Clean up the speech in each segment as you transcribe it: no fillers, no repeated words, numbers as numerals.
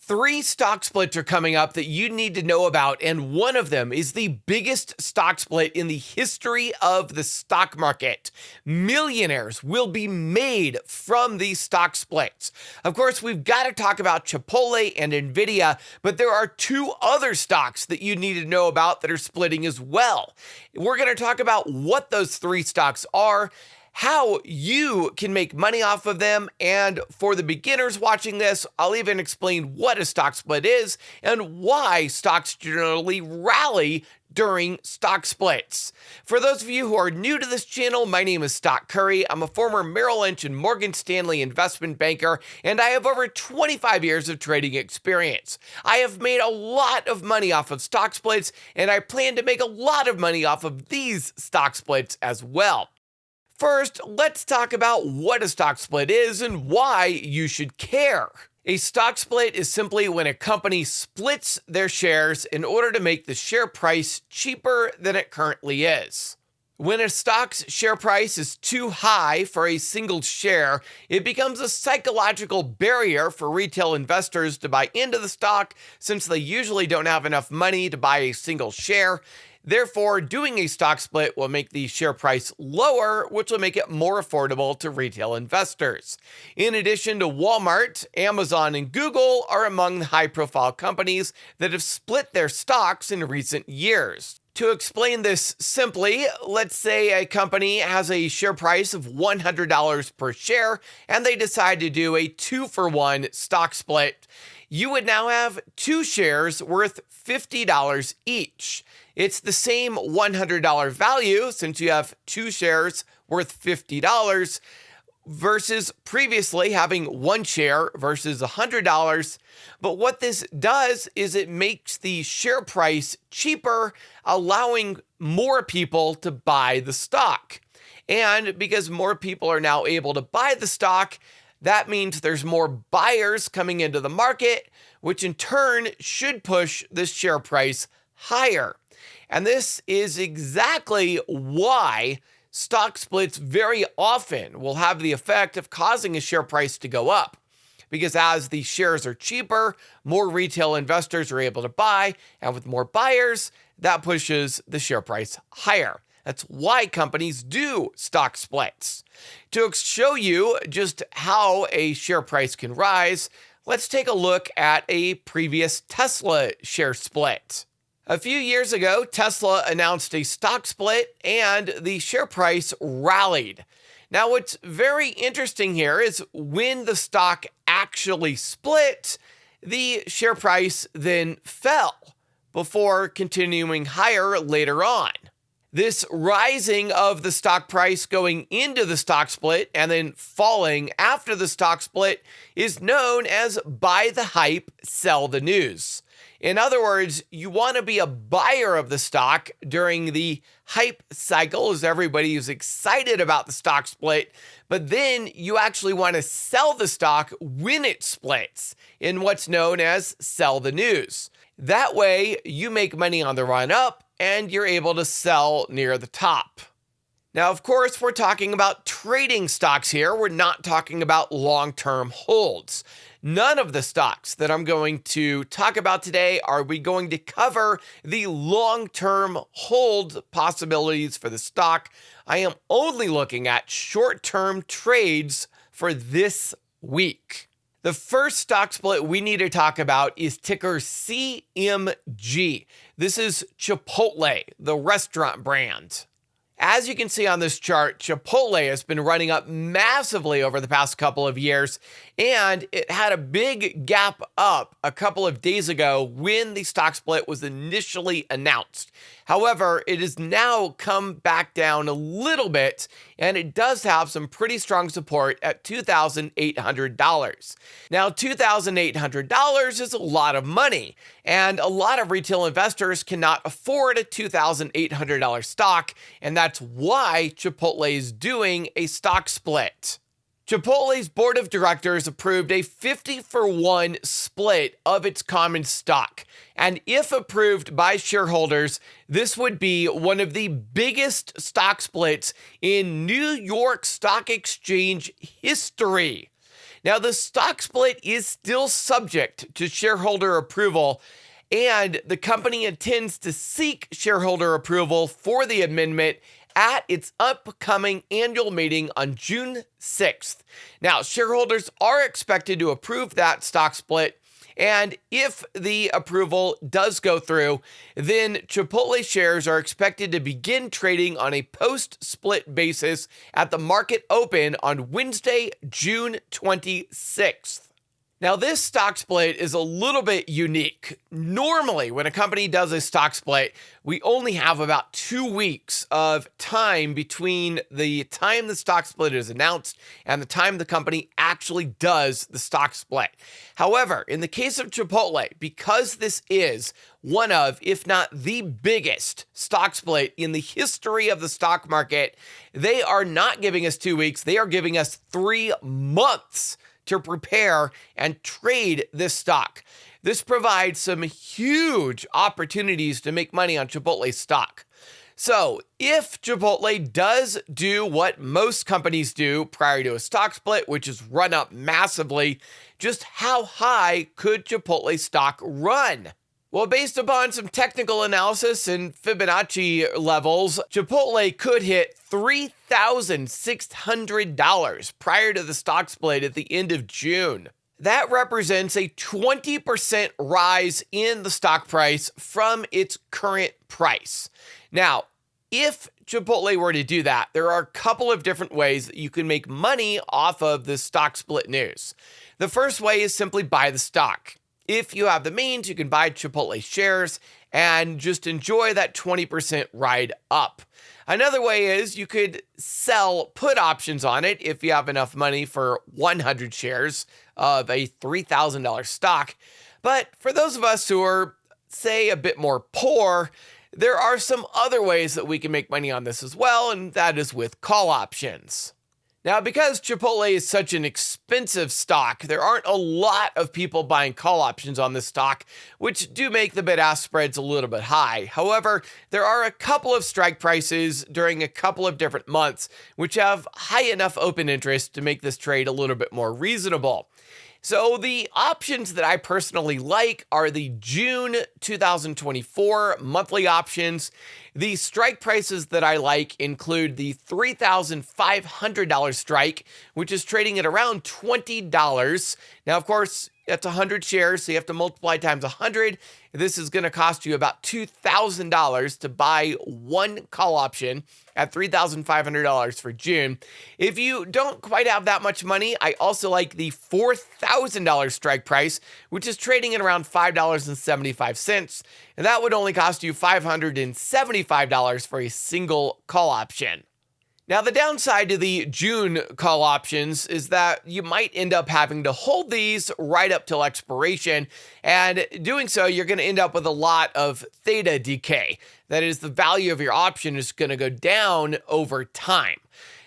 Three stock splits are coming up that you need to know about, and one of them is the biggest stock split in the history of the stock market. Millionaires will be made from these stock splits. Of course, we've got to talk about Chipotle and Nvidia, but there are two other stocks that you need to know about that are splitting as well. We're going to talk about what those three stocks are, how you can make money off of them, and for the beginners watching this, I'll even explain what a stock split is and why stocks generally rally during stock splits. For those of you who are new to this channel, my name is Stock Curry. I'm a former Merrill Lynch and Morgan Stanley investment banker, and I have over 25 years of trading experience. I have made a lot of money off of stock splits, and I plan to make a lot of money off of these stock splits as well. First, let's talk about what a stock split is and why you should care. A stock split is simply when a company splits their shares in order to make the share price cheaper than it currently is. When a stock's share price is too high for a single share, it becomes a psychological barrier for retail investors to buy into the stock since they usually don't have enough money to buy a single share. Therefore, doing a stock split will make the share price lower, which will make it more affordable to retail investors. In addition to Walmart, Amazon, and Google are among the high-profile companies that have split their stocks in recent years. To explain this simply, let's say a company has a share price of $100 per share, and they decide to do a 2-for-1 stock split. You would now have two shares worth $50 each. It's the same $100 value since you have two shares worth $50 versus previously having one share versus $100. But what this does is it makes the share price cheaper, allowing more people to buy the stock. And because more people are now able to buy the stock, that means there's more buyers coming into the market, which in turn should push the share price higher. And this is exactly why stock splits very often will have the effect of causing a share price to go up. Because as the shares are cheaper, more retail investors are able to buy, and with more buyers, that pushes the share price higher. That's why companies do stock splits. To show you just how a share price can rise, let's take a look at a previous Tesla share split. A few years ago, Tesla announced a stock split and the share price rallied. Now, what's very interesting here is when the stock actually split, the share price then fell before continuing higher later on. This rising of the stock price going into the stock split and then falling after the stock split is known as buy the hype, sell the news. In other words, you want to be a buyer of the stock during the hype cycle as everybody is excited about the stock split, but then you actually want to sell the stock when it splits in what's known as sell the news. That way, you make money on the run up and you're able to sell near the top. Now, of course, we're talking about trading stocks here. We're not talking about long-term holds. None of the stocks that I'm going to talk about today are we going to cover the long-term hold possibilities for the stock. I am only looking at short-term trades for this week. The first stock split we need to talk about is ticker CMG. This is Chipotle, the restaurant brand. As you can see on this chart, Chipotle has been running up massively over the past couple of years, and it had a big gap up a couple of days ago when the stock split was initially announced. However, it has now come back down a little bit, and it does have some pretty strong support at $2,800. Now, $2,800 is a lot of money, and a lot of retail investors cannot afford a $2,800 stock, and that's why Chipotle is doing a stock split. Chipotle's board of directors approved a 50-for-1 split of its common stock. And if approved by shareholders, this would be one of the biggest stock splits in New York Stock Exchange history. Now, the stock split is still subject to shareholder approval, and the company intends to seek shareholder approval for the amendment at its upcoming annual meeting on June 6th. Now, shareholders are expected to approve that stock split, and if the approval does go through, then Chipotle shares are expected to begin trading on a post-split basis at the market open on Wednesday, June 26th. Now, this stock split is a little bit unique. Normally, when a company does a stock split, we only have about 2 weeks of time between the time the stock split is announced and the time the company actually does the stock split. However, in the case of Chipotle, because this is one of, if not the biggest stock split in the history of the stock market, they are not giving us 2 weeks. They are giving us 3 months to prepare and trade this stock. This provides some huge opportunities to make money on Chipotle stock. So if Chipotle does do what most companies do prior to a stock split, which is run up massively, just how high could Chipotle stock run? Well, based upon some technical analysis and Fibonacci levels, Chipotle could hit $3,600 prior to the stock split at the end of June. That represents a 20% rise in the stock price from its current price. Now, if Chipotle were to do that, there are a couple of different ways that you can make money off of this stock split news. The first way is simply buy the stock. If you have the means, you can buy Chipotle shares and just enjoy that 20% ride up. Another way is you could sell put options on it if you have enough money for 100 shares of a $3,000 stock. But for those of us who are, say, a bit more poor, there are some other ways that we can make money on this as well, and that is with call options. Now, because Chipotle is such an expensive stock, there aren't a lot of people buying call options on this stock, which do make the bid-ask spreads a little bit high. However, there are a couple of strike prices during a couple of different months, which have high enough open interest to make this trade a little bit more reasonable. So the options that I personally like are the June 2024 monthly options. The strike prices that I like include the $3,500 strike, which is trading at around $20. Now, of course, that's 100 shares, so you have to multiply times 100. This is going to cost you about $2,000 to buy one call option at $3,500 for June. If you don't quite have that much money, I also like the $4,000 strike price, which is trading at around $5.75. And that would only cost you $575 for a single call option. Now, the downside to the June call options is that you might end up having to hold these right up till expiration, and doing so, you're going to end up with a lot of theta decay. That is, the value of your option is going to go down over time.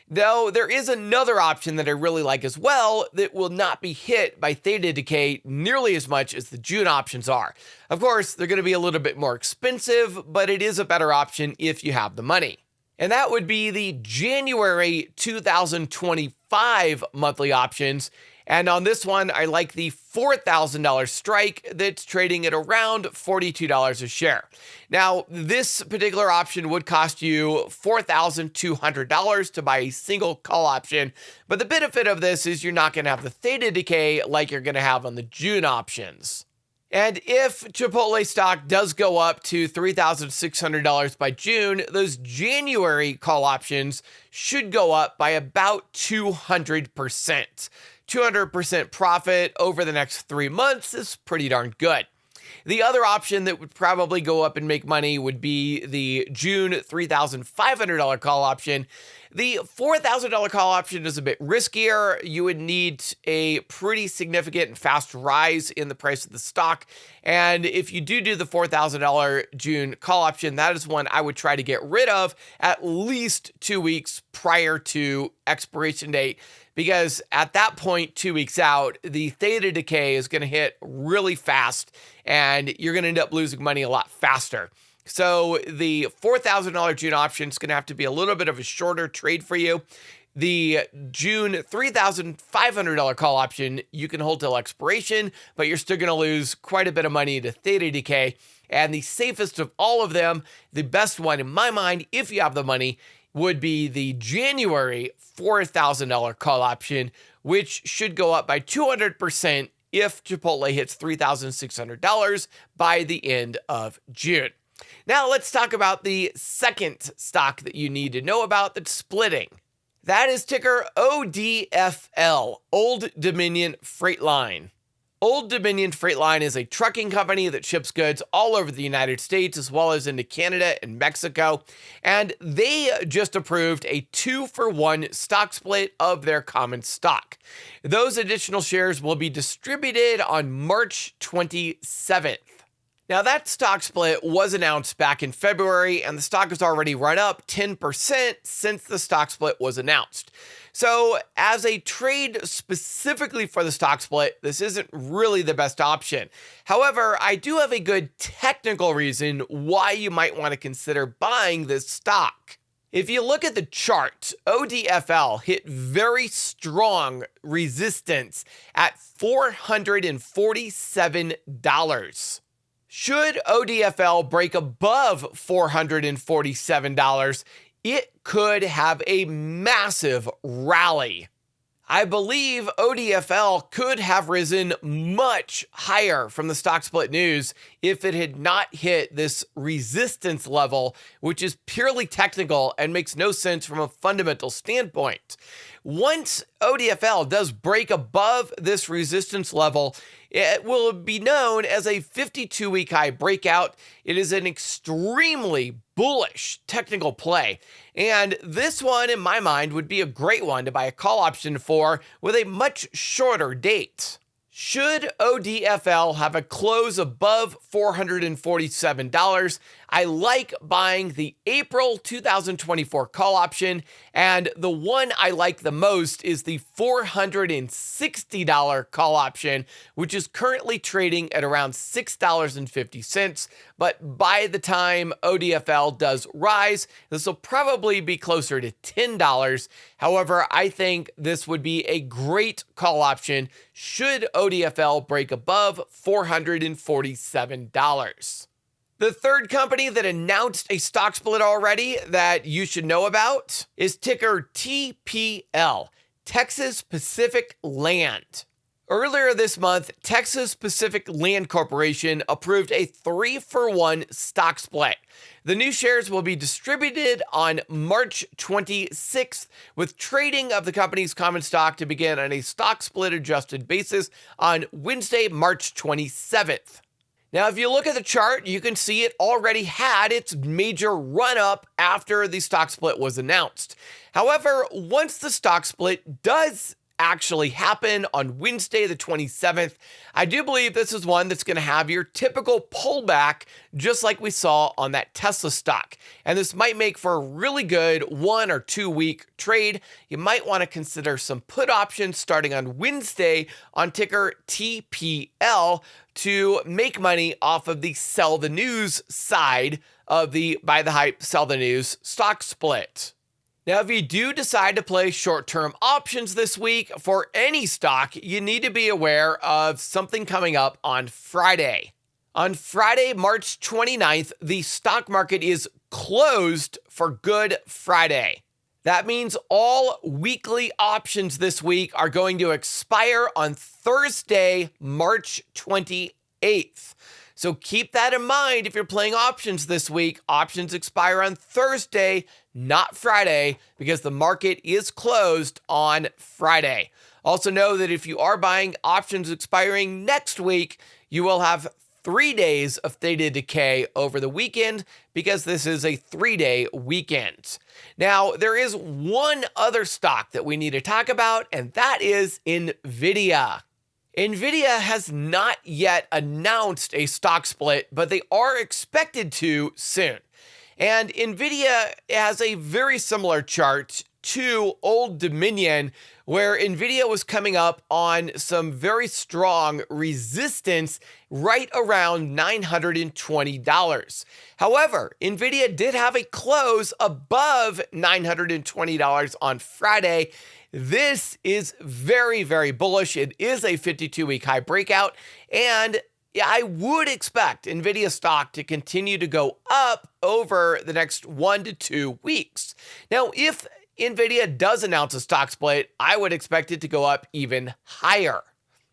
Though there is another option that I really like as well that will not be hit by theta decay nearly as much as the June options are. Of course, they're going to be a little bit more expensive, but it is a better option if you have the money. And that would be the January 2025 monthly options. And on this one, I like the $4,000 strike that's trading at around $42 a share. Now, this particular option would cost you $4,200 to buy a single call option. But the benefit of this is you're not going to have the theta decay like you're going to have on the June options. And if Chipotle stock does go up to $3,600 by June, those January call options should go up by about 200%. 200% profit over the next 3 months is pretty darn good. The other option that would probably go up and make money would be the June $3,500 call option. The $4,000 call option is a bit riskier. You would need a pretty significant and fast rise in the price of the stock. And if you do the $4,000 June call option, that is one I would try to get rid of at least 2 weeks prior to expiration date. Because at that point, 2 weeks out, the theta decay is going to hit really fast and you're going to end up losing money a lot faster. So the $4,000 June option is going to have to be a little bit of a shorter trade for you. The June $3,500 call option you can hold till expiration, but you're still going to lose quite a bit of money to theta decay. And the safest of all of them, the best one in my mind, if you have the money, would be the January $4,000 call option, which should go up by 200% if Chipotle hits $3,600 by the end of June. Now let's talk about the second stock that you need to know about that's splitting. That is ticker ODFL, Old Dominion Freight Line. Old Dominion Freight Line is a trucking company that ships goods all over the United States as well as into Canada and Mexico. And they just approved a 2-for-1 stock split of their common stock. Those additional shares will be distributed on March 27th. Now, that stock split was announced back in February, and the stock has already run up 10% since the stock split was announced. So, as a trade specifically for the stock split, this isn't really the best option. However, I do have a good technical reason why you might want to consider buying this stock. If you look at the chart, ODFL hit very strong resistance at $447. Should ODFL break above $447, it could have a massive rally. I believe ODFL could have risen much higher from the stock split news if it had not hit this resistance level, which is purely technical and makes no sense from a fundamental standpoint. Once ODFL does break above this resistance level, it will be known as a 52-week high breakout. It is an extremely bullish technical play. And this one, in my mind, would be a great one to buy a call option for with a much shorter date. Should ODFL have a close above $447, I like buying the April 2024 call option, and the one I like the most is the $460 call option, which is currently trading at around $6.50. But by the time ODFL does rise, this will probably be closer to $10. However, I think this would be a great call option should ODFL break above $447. The third company that announced a stock split already that you should know about is ticker TPL, Texas Pacific Land. Earlier this month, Texas Pacific Land Corporation approved a 3-for-1 stock split. The new shares will be distributed on March 26th, with trading of the company's common stock to begin on a stock split adjusted basis on Wednesday, March 27th. Now, if you look at the chart, you can see it already had its major run-up after the stock split was announced. However, once the stock split does actually happen on Wednesday the 27th, I do believe this is one that's going to have your typical pullback, just like we saw on that Tesla stock. And this might make for a really good 1 or 2 week trade. You might want to consider some put options starting on Wednesday on ticker TPL to make money off of the sell the news side of the buy the hype, sell the news stock split. Now, if you do decide to play short-term options this week for any stock, you need to be aware of something coming up on Friday. On Friday, March 29th, the stock market is closed for Good Friday. That means all weekly options this week are going to expire on Thursday, March 28th. So keep that in mind if you're playing options this week. Options expire on Thursday, not Friday, because the market is closed on Friday. Also know that if you are buying options expiring next week, you will have 3 days of theta decay over the weekend because this is a 3-day weekend. Now, there is one other stock that we need to talk about, and that is Nvidia. Nvidia has not yet announced a stock split, but they are expected to soon. And Nvidia has a very similar chart to Old Dominion, where Nvidia was coming up on some very strong resistance right around $920. However, Nvidia did have a close above $920 on Friday. This is very, very bullish. It is a 52-week high breakout, and I would expect Nvidia stock to continue to go up over the next 1 to 2 weeks. Now, if Nvidia does announce a stock split, I would expect it to go up even higher.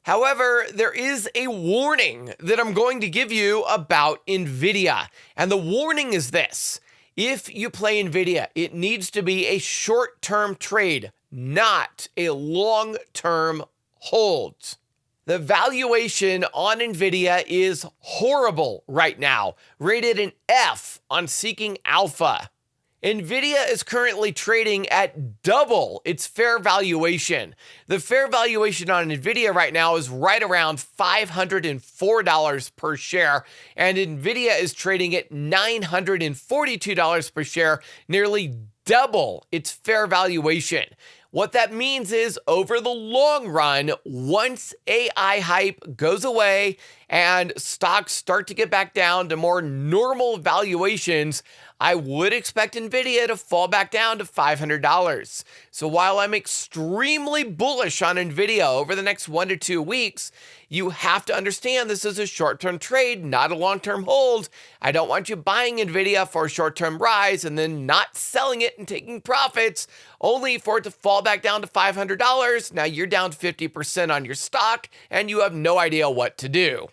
However, there is a warning that I'm going to give you about Nvidia, and the warning is this. If you play Nvidia, it needs to be a short-term trade, not a long-term hold. The valuation on Nvidia is horrible right now, rated an F on Seeking Alpha. Nvidia is currently trading at double its fair valuation. The fair valuation on Nvidia right now is right around $504 per share, and Nvidia is trading at $942 per share, nearly double its fair valuation. What that means is, over the long run, once AI hype goes away and stocks start to get back down to more normal valuations, I would expect Nvidia to fall back down to $500. So while I'm extremely bullish on Nvidia over the next 1 to 2 weeks, you have to understand this is a short-term trade, not a long-term hold. I don't want you buying Nvidia for a short-term rise and then not selling it and taking profits, only for it to fall back down to $500. Now you're down 50% on your stock and you have no idea what to do.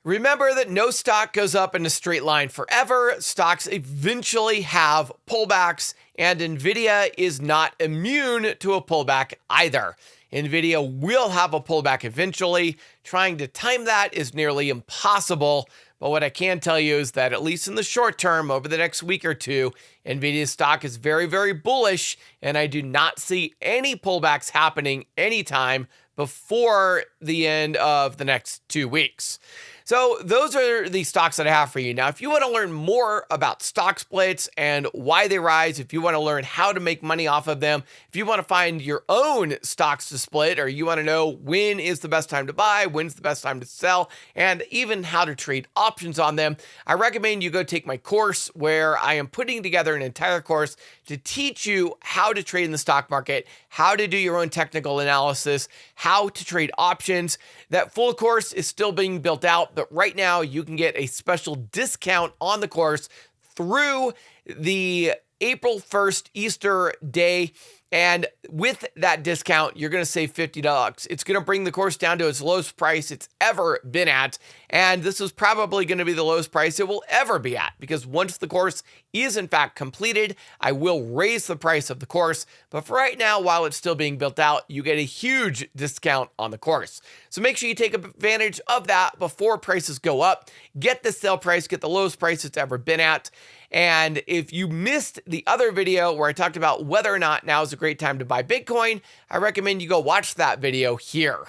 Remember that no stock goes up in a straight line forever. Stocks eventually have pullbacks, and Nvidia is not immune to a pullback either. Nvidia will have a pullback eventually. Trying to time that is nearly impossible. But what I can tell you is that, at least in the short term, over the next week or two, Nvidia's stock is very, very bullish, and I do not see any pullbacks happening anytime before the end of the next 2 weeks. So those are the stocks that I have for you. Now, if you want to learn more about stock splits and why they rise, if you want to learn how to make money off of them, if you want to find your own stocks to split, or you want to know when is the best time to buy, when's the best time to sell, and even how to trade options on them, I recommend you go take my course, where I am putting together an entire course to teach you how to trade in the stock market, how to do your own technical analysis, how to trade options. That full course is still being built out, but right now you can get a special discount on the course through the April 1st Easter day. And with that discount, you're going to save $50. It's going to bring the course down to its lowest price it's ever been at. And this is probably going to be the lowest price it will ever be at, because once the course is in fact completed, I will raise the price of the course. But for right now, while it's still being built out, you get a huge discount on the course. So make sure you take advantage of that before prices go up. Get the sale price, get the lowest price it's ever been at. And if you missed the other video where I talked about whether or not now is a great time to buy Bitcoin, I recommend you go watch that video here.